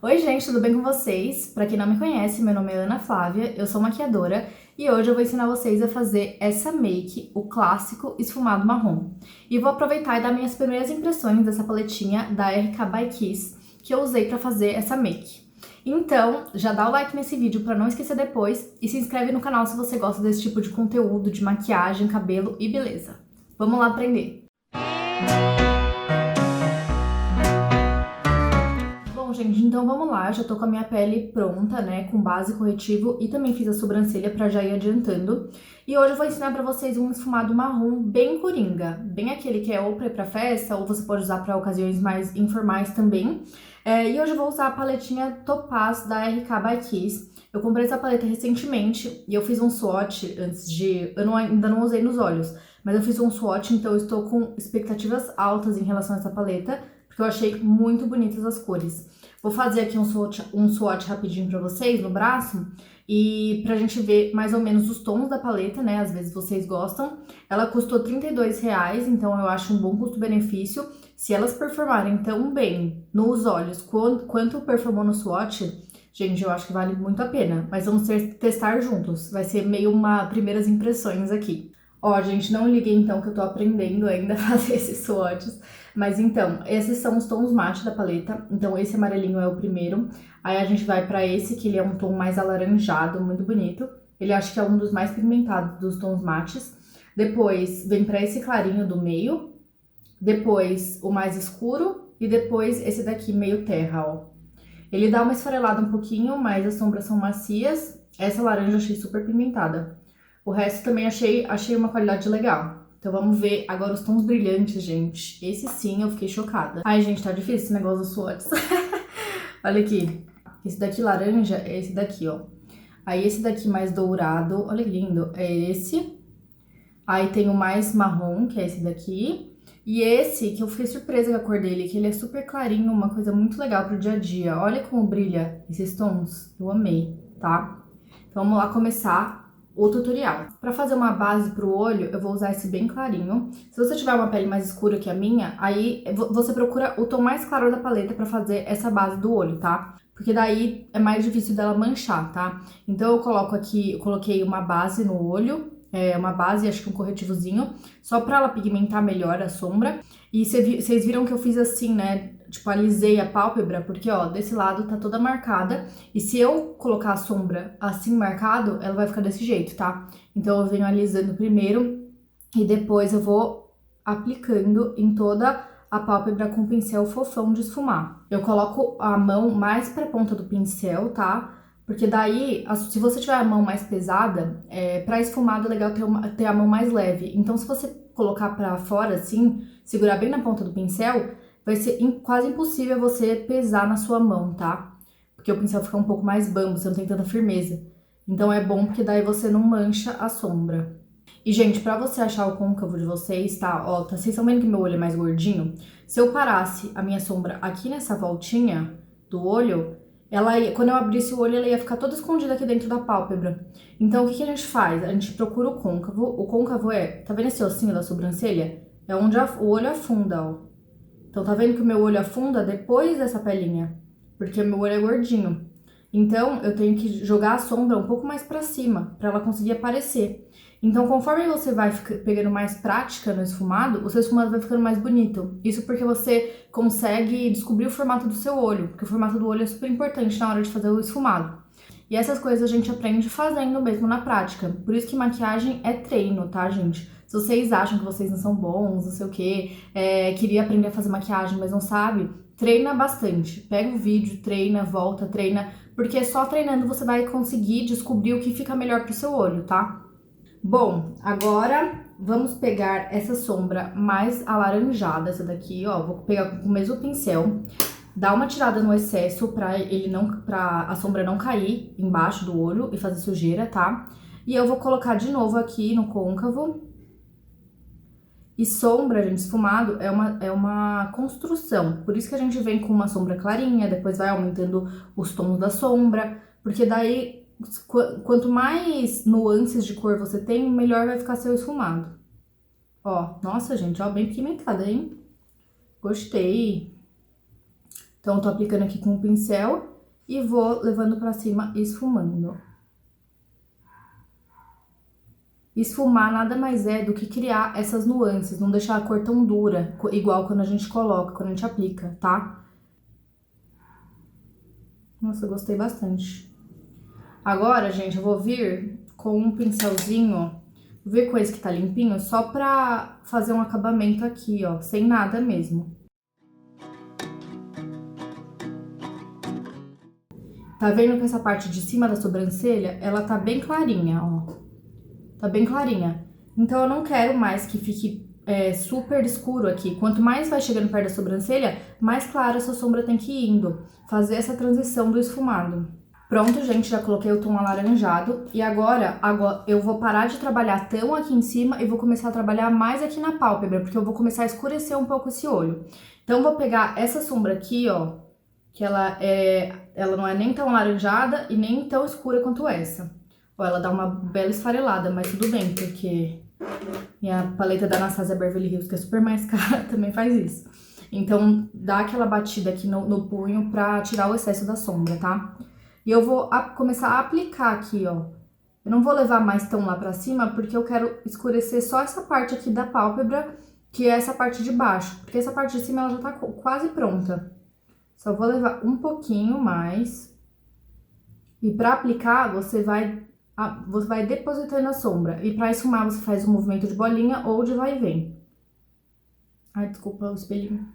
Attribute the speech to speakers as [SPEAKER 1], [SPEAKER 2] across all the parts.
[SPEAKER 1] Oi gente, tudo bem com vocês? Pra quem não me conhece, meu nome é Ana Flávia, eu sou maquiadora e hoje eu vou ensinar vocês a fazer essa make, o clássico esfumado marrom. E vou aproveitar e dar minhas primeiras impressões dessa paletinha da RK by Kiss que eu usei pra fazer essa make. Então, já dá o like nesse vídeo pra não esquecer depois e se inscreve no canal se você gosta desse tipo de conteúdo de maquiagem, cabelo e beleza. Vamos lá aprender! Bom, gente, então vamos lá, eu já tô com a minha pele pronta, né, com base, corretivo e também fiz a sobrancelha pra já ir adiantando. E hoje eu vou ensinar pra vocês um esfumado marrom bem coringa, bem aquele que é ou pra ir pra festa, ou você pode usar pra ocasiões mais informais também. E hoje eu vou usar a paletinha Topaz da RK by Kiss. Eu comprei essa paleta recentemente e eu fiz um swatch antes de... ainda não usei nos olhos, mas eu fiz um swatch, então eu estou com expectativas altas em relação a essa paleta, porque eu achei muito bonitas as cores. Vou fazer aqui um swatch rapidinho pra vocês no braço e pra gente ver mais ou menos os tons da paleta, né? Às vezes vocês gostam. Ela custou R$32, então eu acho um bom custo-benefício. Se elas performarem tão bem nos olhos quanto performou no swatch, gente, eu acho que vale muito a pena. Mas vamos testar juntos. Vai ser meio uma primeiras impressões aqui. Ó, gente, não liguei então que eu tô aprendendo ainda a fazer esses swatches. Mas então, esses são os tons mate da paleta. Então esse amarelinho é o primeiro. Aí a gente vai pra esse, que ele é um tom mais alaranjado, muito bonito. Ele acho que é um dos mais pigmentados dos tons mates. Depois vem pra esse clarinho do meio. Depois o mais escuro. E depois esse daqui meio terra, ó. Ele dá uma esfarelada um pouquinho, mas as sombras são macias. Essa laranja eu achei super pimentada. O resto também achei uma qualidade legal. Então vamos ver agora os tons brilhantes, gente. Esse sim eu fiquei chocada. Ai, gente, tá difícil esse negócio dos swatches. Olha aqui. Esse daqui laranja é esse daqui, ó. Aí esse daqui mais dourado, olha que lindo, é esse. Aí tem o mais marrom, que é esse daqui. E esse, que eu fiquei surpresa com a cor dele, que ele é super clarinho, uma coisa muito legal pro dia a dia. Olha como brilha esses tons. Eu amei, tá? Então vamos lá começar o tutorial. Para fazer uma base pro olho, eu vou usar esse bem clarinho. Se você tiver uma pele mais escura que a minha, aí você procura o tom mais claro da paleta para fazer essa base do olho, tá? Porque daí é mais difícil dela manchar, tá? Então eu coloco aqui, eu coloquei uma base no olho, uma base, acho que um corretivozinho, só pra ela pigmentar melhor a sombra. E vocês viram que eu fiz assim, né? Tipo, alisei a pálpebra, porque, ó, desse lado tá toda marcada. E se eu colocar a sombra assim marcado, ela vai ficar desse jeito, tá? Então eu venho alisando primeiro e depois eu vou aplicando em toda a pálpebra com o pincel fofão de esfumar. Eu coloco a mão mais pra ponta do pincel, tá? Porque daí, se você tiver a mão mais pesada, pra esfumado é legal ter a mão mais leve. Então se você colocar pra fora assim, segurar bem na ponta do pincel, vai ser quase impossível você pesar na sua mão, tá? Porque o pincel fica um pouco mais bambo, você não tem tanta firmeza. Então é bom porque daí você não mancha a sombra. E, gente, pra você achar o côncavo de vocês, tá? Ó, vocês estão vendo que meu olho é mais gordinho? Se eu parasse a minha sombra aqui nessa voltinha do olho, quando eu abrisse o olho, ela ia ficar toda escondida aqui dentro da pálpebra. Então, o que a gente faz? A gente procura o côncavo. O côncavo tá vendo esse ossinho da sobrancelha? É onde o olho afunda, ó. Então, tá vendo que o meu olho afunda depois dessa pelinha? Porque o meu olho é gordinho. Então, eu tenho que jogar a sombra um pouco mais pra cima, pra ela conseguir aparecer. Então, conforme você vai pegando mais prática no esfumado, o seu esfumado vai ficando mais bonito. Isso porque você consegue descobrir o formato do seu olho, porque o formato do olho é super importante na hora de fazer o esfumado. E essas coisas a gente aprende fazendo mesmo na prática. Por isso que maquiagem é treino, tá, gente? Se vocês acham que vocês não são bons, não sei o quê, queria aprender a fazer maquiagem, mas não sabe, treina bastante. Pega o vídeo, treina, volta, treina, porque só treinando você vai conseguir descobrir o que fica melhor pro seu olho, tá? Bom, agora vamos pegar essa sombra mais alaranjada, essa daqui, ó, vou pegar com o mesmo pincel, dar uma tirada no excesso pra a sombra não cair embaixo do olho e fazer sujeira, tá? E eu vou colocar de novo aqui no côncavo. E sombra, gente, esfumado é uma construção, por isso que a gente vem com uma sombra clarinha, depois vai aumentando os tons da sombra, porque daí, quanto mais nuances de cor você tem, melhor vai ficar seu esfumado. Ó, nossa, gente, ó, bem pigmentada, hein? Gostei. Então, eu tô aplicando aqui com o pincel e vou levando pra cima e esfumando. Esfumar nada mais é do que criar essas nuances, não deixar a cor tão dura, igual quando a gente coloca, quando a gente aplica, tá? Nossa, eu gostei bastante. Agora, gente, eu vou vir com um pincelzinho, vou vir com esse que tá limpinho, só pra fazer um acabamento aqui, ó, sem nada mesmo. Tá vendo que essa parte de cima da sobrancelha, ela tá bem clarinha, ó. Tá bem clarinha. Então, eu não quero mais que fique super escuro aqui. Quanto mais vai chegando perto da sobrancelha, mais clara essa sombra tem que ir indo. Fazer essa transição do esfumado. Pronto, gente, já coloquei o tom alaranjado. E agora eu vou parar de trabalhar tão aqui em cima e vou começar a trabalhar mais aqui na pálpebra, porque eu vou começar a escurecer um pouco esse olho. Então, eu vou pegar essa sombra aqui, ó, que ela não é nem tão alaranjada e nem tão escura quanto essa. Ó, ela dá uma bela esfarelada, mas tudo bem, porque minha paleta da Anastasia Beverly Hills, que é super mais cara, também faz isso. Então, dá aquela batida aqui no punho pra tirar o excesso da sombra, tá? E eu vou começar a aplicar aqui, ó. Eu não vou levar mais tão lá pra cima, porque eu quero escurecer só essa parte aqui da pálpebra, que é essa parte de baixo. Porque essa parte de cima, ela já tá quase pronta. Só vou levar um pouquinho mais. E pra aplicar, você vai depositando a sombra. E pra esfumar, você faz um movimento de bolinha ou de vai e vem. Ai, desculpa o espelhinho.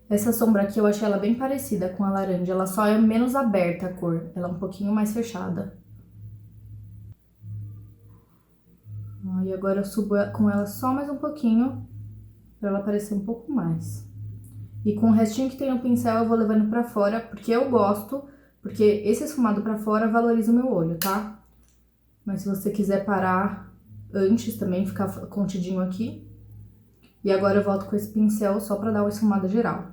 [SPEAKER 1] Essa sombra aqui, eu achei ela bem parecida com a laranja. Ela só é menos aberta a cor. Ela é um pouquinho mais fechada. E agora eu subo com ela só mais um pouquinho, pra ela aparecer um pouco mais. E com o restinho que tem no pincel, eu vou levando pra fora, porque eu gosto, porque esse esfumado pra fora valoriza o meu olho, tá? Mas se você quiser parar antes também, ficar contidinho aqui. E agora eu volto com esse pincel só pra dar uma esfumada geral.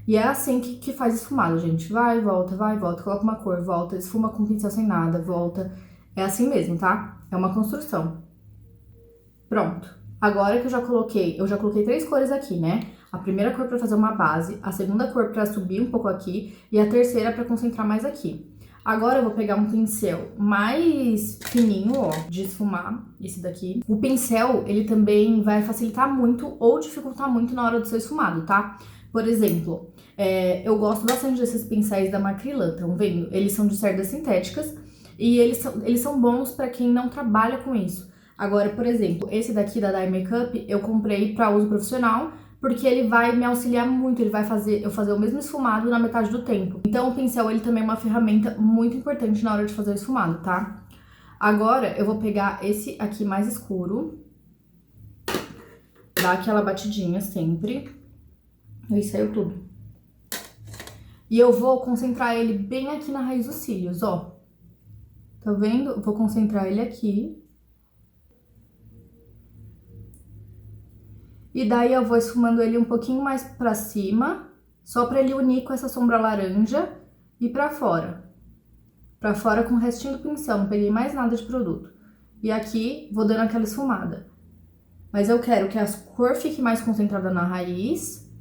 [SPEAKER 1] E é assim que faz esfumado, gente. Vai, volta, coloca uma cor, volta, esfuma com o pincel sem nada, volta. É assim mesmo, tá? É uma construção. Pronto. Agora que eu já coloquei 3 cores aqui, né? A primeira cor pra fazer uma base, a segunda cor pra subir um pouco aqui e a terceira pra concentrar mais aqui. Agora eu vou pegar um pincel mais fininho, ó, de esfumar, esse daqui. O pincel, ele também vai facilitar muito ou dificultar muito na hora do seu esfumado, tá? Por exemplo, eu gosto bastante desses pincéis da Macrylan, estão vendo? Eles são de cerdas sintéticas e eles são bons pra quem não trabalha com isso. Agora, por exemplo, esse daqui da Dye Makeup eu comprei pra uso profissional, porque ele vai me auxiliar muito, ele vai fazer eu fazer o mesmo esfumado na metade do tempo. Então o pincel, ele também é uma ferramenta muito importante na hora de fazer o esfumado, tá? Agora eu vou pegar esse aqui mais escuro, dar aquela batidinha sempre. Aí saiu tudo. E eu vou concentrar ele bem aqui na raiz dos cílios, ó. Tá vendo? Eu vou concentrar ele aqui. E daí eu vou esfumando ele um pouquinho mais pra cima, só pra ele unir com essa sombra laranja e pra fora. Pra fora com o restinho do pincel, não peguei mais nada de produto. E aqui vou dando aquela esfumada. Mas eu quero que a cor fique mais concentrada na raiz.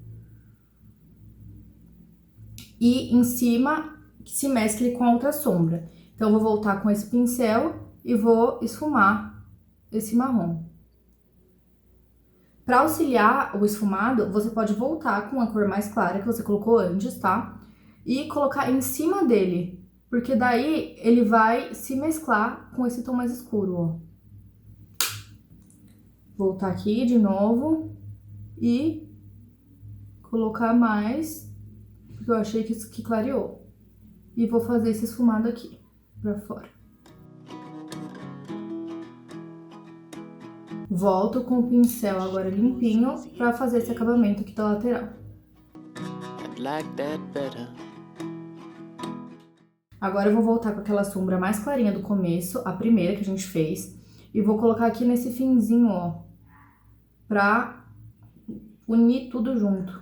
[SPEAKER 1] E em cima que se mescle com a outra sombra. Então, eu vou voltar com esse pincel e vou esfumar esse marrom. Para auxiliar o esfumado, você pode voltar com a cor mais clara que você colocou antes, tá? E colocar em cima dele, porque daí ele vai se mesclar com esse tom mais escuro, ó. Voltar aqui de novo e colocar mais, porque eu achei que clareou. E vou fazer esse esfumado aqui, pra fora. Volto com o pincel agora limpinho pra fazer esse acabamento aqui da lateral. Agora eu vou voltar com aquela sombra mais clarinha do começo, a primeira que a gente fez, e vou colocar aqui nesse finzinho, ó, pra unir tudo junto.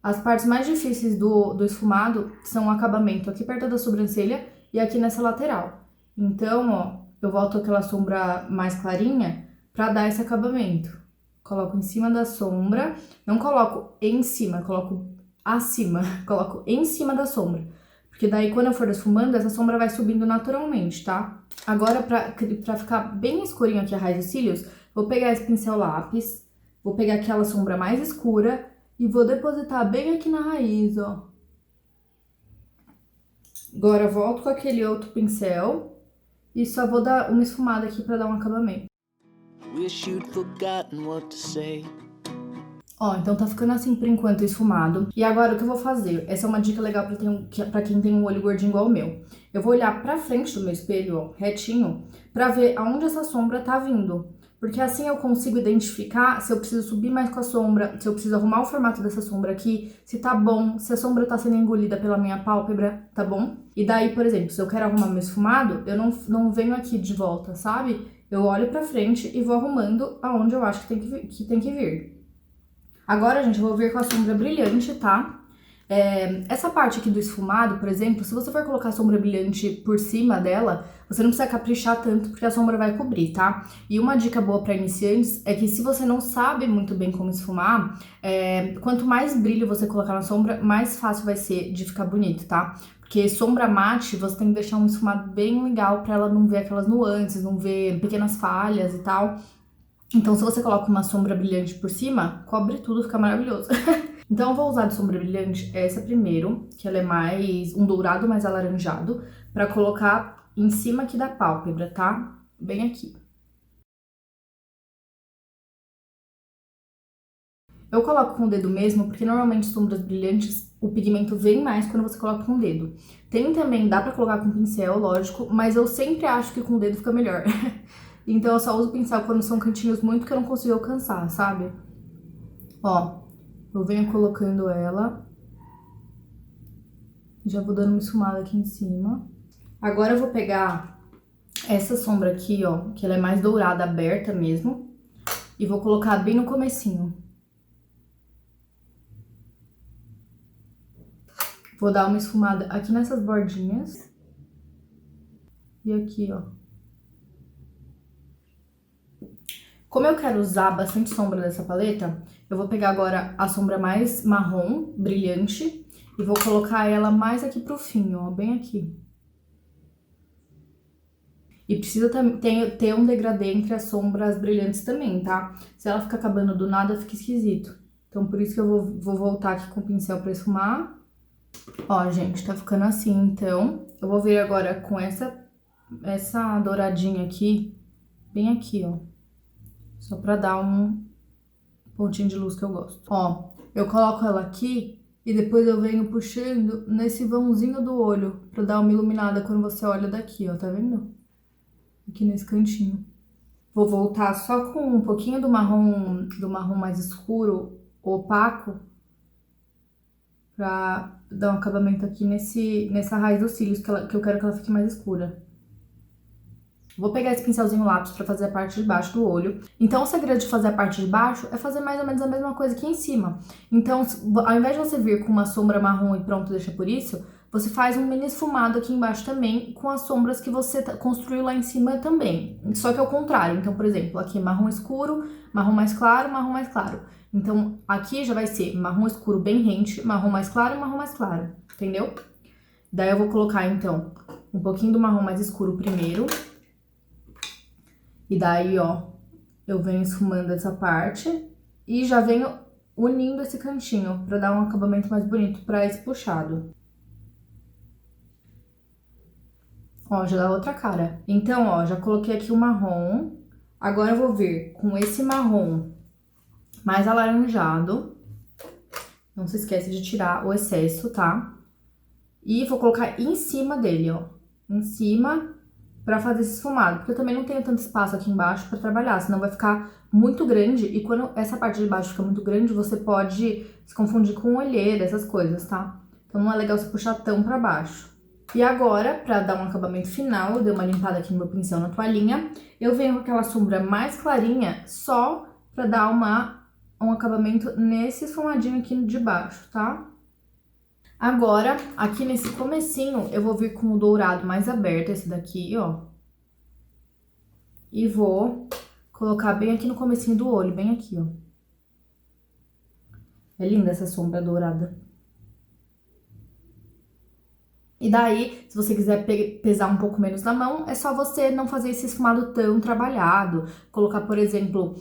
[SPEAKER 1] As partes mais difíceis do esfumado são o acabamento aqui perto da sobrancelha e aqui nessa lateral. Então, ó, eu volto aquela sombra mais clarinha pra dar esse acabamento. Coloco em cima da sombra, não coloco em cima, coloco acima, coloco em cima da sombra. Porque daí quando eu for esfumando, essa sombra vai subindo naturalmente, tá? Agora, pra ficar bem escurinho aqui a raiz dos cílios, vou pegar esse pincel lápis, vou pegar aquela sombra mais escura e vou depositar bem aqui na raiz, ó. Agora volto com aquele outro pincel e só vou dar uma esfumada aqui pra dar um acabamento. Wish you'd forgotten what to say. Ó, então tá ficando assim por enquanto esfumado. E agora o que eu vou fazer? Essa é uma dica legal pra quem tem um olho gordinho igual o meu. Eu vou olhar pra frente do meu espelho, ó, retinho, pra ver aonde essa sombra tá vindo. Porque assim eu consigo identificar se eu preciso subir mais com a sombra, se eu preciso arrumar o formato dessa sombra aqui, se tá bom, se a sombra tá sendo engolida pela minha pálpebra, tá bom? E daí, por exemplo, se eu quero arrumar meu esfumado, eu não venho aqui de volta, sabe? Eu olho pra frente e vou arrumando aonde eu acho que tem que vir. Agora, gente, eu vou vir com a sombra brilhante, tá? Essa parte aqui do esfumado, por exemplo, se você for colocar a sombra brilhante por cima dela, você não precisa caprichar tanto porque a sombra vai cobrir, tá? E uma dica boa para iniciantes é que se você não sabe muito bem como esfumar, quanto mais brilho você colocar na sombra, mais fácil vai ser de ficar bonito, tá? Porque sombra mate, você tem que deixar um esfumado bem legal para ela não ver aquelas nuances, não ver pequenas falhas e tal. Então, se você coloca uma sombra brilhante por cima, cobre tudo, fica maravilhoso. Então, eu vou usar de sombra brilhante essa primeiro, que ela é mais um dourado mais alaranjado, pra colocar em cima aqui da pálpebra, tá? Bem aqui. Eu coloco com o dedo mesmo, porque normalmente sombras brilhantes, o pigmento vem mais quando você coloca com o dedo. Tem também, dá pra colocar com pincel, lógico, mas eu sempre acho que com o dedo fica melhor. Então, eu só uso pincel quando são cantinhos muito que eu não consigo alcançar, sabe? Ó. Eu venho colocando ela. Já vou dando uma esfumada aqui em cima. Agora eu vou pegar essa sombra aqui, ó, que ela é mais dourada, aberta mesmo. E vou colocar bem no comecinho. Vou dar uma esfumada aqui nessas bordinhas. E aqui, ó. Como eu quero usar bastante sombra dessa paleta, eu vou pegar agora a sombra mais marrom, brilhante, e vou colocar ela mais aqui pro fim, ó, bem aqui. E precisa ter um degradê entre as sombras brilhantes também, tá? Se ela ficar acabando do nada, fica esquisito. Então, por isso que eu vou voltar aqui com o pincel pra esfumar. Ó, gente, tá ficando assim, então. Eu vou vir agora com essa douradinha aqui, bem aqui, ó. Só pra dar um pontinho de luz que eu gosto. Ó, eu coloco ela aqui e depois eu venho puxando nesse vãozinho do olho pra dar uma iluminada quando você olha daqui, ó, tá vendo? Aqui nesse cantinho. Vou voltar só com um pouquinho do marrom mais escuro, opaco, pra dar um acabamento aqui nessa raiz dos cílios, que eu quero que ela fique mais escura. Vou pegar esse pincelzinho lápis pra fazer a parte de baixo do olho. Então, o segredo de fazer a parte de baixo é fazer mais ou menos a mesma coisa aqui em cima. Então, ao invés de você vir com uma sombra marrom e pronto, deixa por isso, você faz um mini esfumado aqui embaixo também, com as sombras que você construiu lá em cima também. Só que ao contrário. Então, por exemplo, aqui marrom escuro, marrom mais claro, marrom mais claro. Então, aqui já vai ser marrom escuro bem rente, marrom mais claro e marrom mais claro. Entendeu? Daí eu vou colocar, então, um pouquinho do marrom mais escuro primeiro. E daí, ó, eu venho esfumando essa parte e já venho unindo esse cantinho pra dar um acabamento mais bonito pra esse puxado. Ó, já dá outra cara. Então, ó, já coloquei aqui o marrom. Agora eu vou vir com esse marrom mais alaranjado. Não se esquece de tirar o excesso, tá? E vou colocar em cima dele, ó. Em cima, pra fazer esse esfumado, porque eu também não tenho tanto espaço aqui embaixo pra trabalhar, senão vai ficar muito grande, e quando essa parte de baixo fica muito grande, você pode se confundir com olheira, essas coisas, tá? Então não é legal você puxar tão pra baixo. E agora, pra dar um acabamento final, eu dei uma limpada aqui no meu pincel na toalhinha, eu venho com aquela sombra mais clarinha, só pra dar um acabamento nesse esfumadinho aqui de baixo, tá? Agora, aqui nesse comecinho, eu vou vir com o dourado mais aberto, esse daqui, ó. E vou colocar bem aqui no comecinho do olho, bem aqui, ó. É linda essa sombra dourada. E daí, se você quiser pesar um pouco menos na mão, é só você não fazer esse esfumado tão trabalhado. Colocar, por exemplo,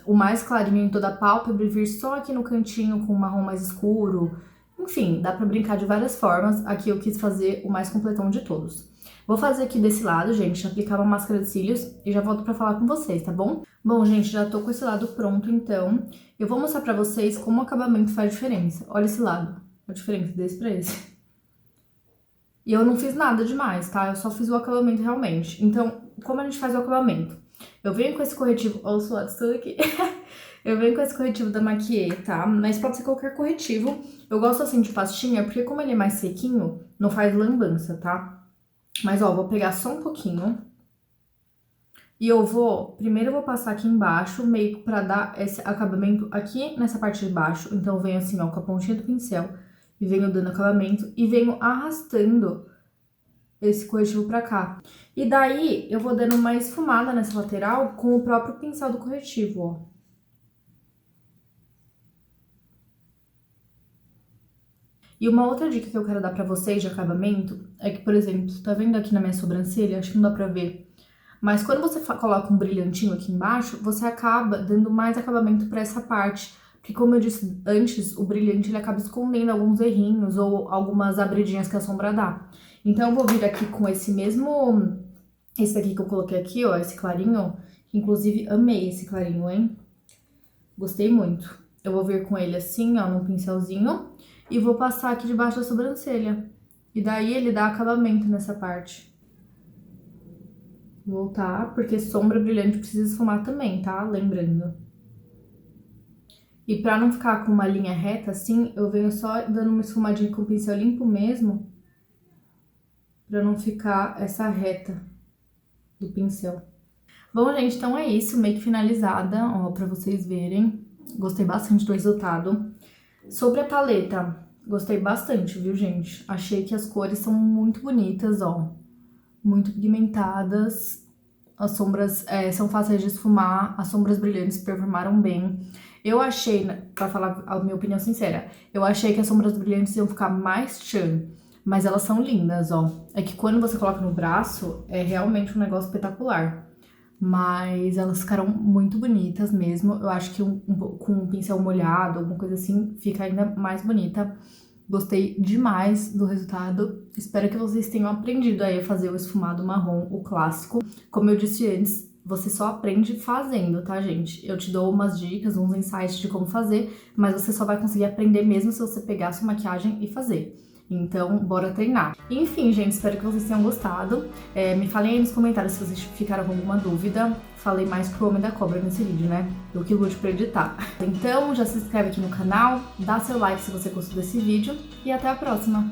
[SPEAKER 1] o mais clarinho em toda a pálpebra e vir só aqui no cantinho com um marrom mais escuro. Enfim, dá pra brincar de várias formas. Aqui eu quis fazer o mais completão de todos. Vou fazer aqui desse lado, gente, aplicar uma máscara de cílios e já volto pra falar com vocês, tá bom? Bom, gente, já tô com esse lado pronto, então eu vou mostrar pra vocês como o acabamento faz diferença. Olha esse lado, a diferença desse pra esse. E eu não fiz nada demais, tá? Eu só fiz o acabamento realmente. Então, como a gente faz o acabamento? Eu venho com esse corretivo... Olha o suado tudo aqui. Eu venho com esse corretivo da Maquiê, tá? Mas pode ser qualquer corretivo. Eu gosto assim de pastinha, porque como ele é mais sequinho, não faz lambança, tá? Mas, ó, vou pegar só um pouquinho. E eu vou... Primeiro eu vou passar aqui embaixo, meio pra dar esse acabamento aqui nessa parte de baixo. Então, eu venho assim, ó, com a pontinha do pincel... E venho dando acabamento e venho arrastando esse corretivo pra cá. E daí, eu vou dando uma esfumada nessa lateral com o próprio pincel do corretivo, ó. E uma outra dica que eu quero dar pra vocês de acabamento é que, por exemplo, tá vendo aqui na minha sobrancelha? Acho que não dá pra ver. Mas quando você coloca um brilhantinho aqui embaixo, você acaba dando mais acabamento pra essa parte. Porque, como eu disse antes, o brilhante ele acaba escondendo alguns errinhos ou algumas abridinhas que a sombra dá. Então, eu vou vir aqui com esse mesmo... Esse daqui que eu coloquei aqui, ó, esse clarinho. Inclusive, amei esse clarinho, hein? Gostei muito. Eu vou vir com ele assim, ó, num pincelzinho. E vou passar aqui debaixo da sobrancelha. E daí, ele dá acabamento nessa parte. Voltar, porque sombra brilhante precisa esfumar também, tá? Lembrando. E pra não ficar com uma linha reta assim, eu venho só dando uma esfumadinha com o pincel limpo mesmo. Pra não ficar essa reta do pincel. Bom, gente, então é isso. Make finalizada, ó, pra vocês verem. Gostei bastante do resultado. Sobre a paleta, gostei bastante, viu, gente? Achei que as cores são muito bonitas, ó. Muito pigmentadas. As sombras são fáceis de esfumar. As sombras brilhantes performaram bem. Eu achei, pra falar a minha opinião sincera, eu achei que as sombras brilhantes iam ficar mais tchan, mas elas são lindas, ó. É que quando você coloca no braço, é realmente um negócio espetacular. Mas elas ficaram muito bonitas mesmo. Eu acho que com um pincel molhado, alguma coisa assim, fica ainda mais bonita. Gostei demais do resultado. Espero que vocês tenham aprendido aí a fazer o esfumado marrom, o clássico. Como eu disse antes, você só aprende fazendo, tá, gente? Eu te dou umas dicas, uns insights de como fazer, mas você só vai conseguir aprender mesmo se você pegar a sua maquiagem e fazer. Então, bora treinar. Enfim, gente, espero que vocês tenham gostado. Me falem aí nos comentários se vocês ficaram com alguma dúvida. Falei mais pro Homem da Cobra nesse vídeo, né? Do que Lute pra editar. Então, já se inscreve aqui no canal, dá seu like se você gostou desse vídeo e até a próxima!